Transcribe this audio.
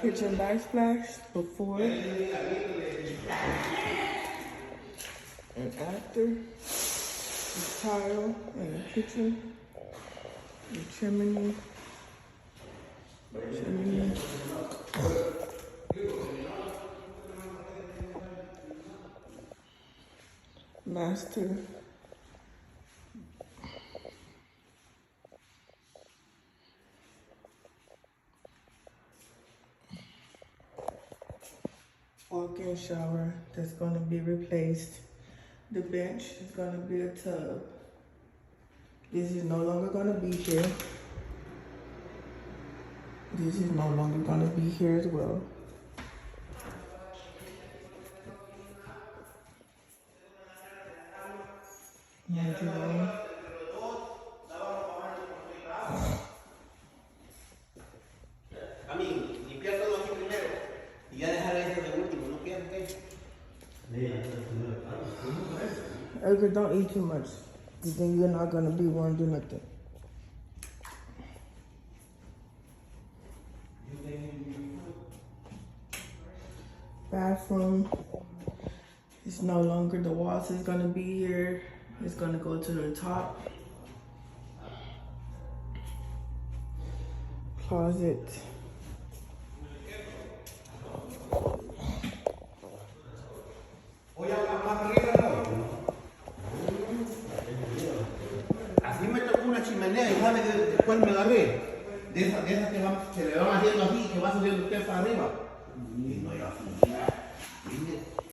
kitchen backsplash before and after. The tile in the kitchen, the chimney, master. Walk-in shower that's gonna be replaced. The bench is gonna be a tub. This is no longer gonna be here. This is no longer gonna be here as well. Laundry room. Limpiar todo aquí primero y ya dejar ese de último, no quieres que. Edgar, don't eat too much. Then you're not gonna be wanting to do nothing. Bathroom. It's no longer the walls is gonna be here. It's gonna go to the top. Closet. Así me tocó una chimenea y sabe de cuál me agarré. De esas que se le van haciendo así, que va subiendo usted para arriba.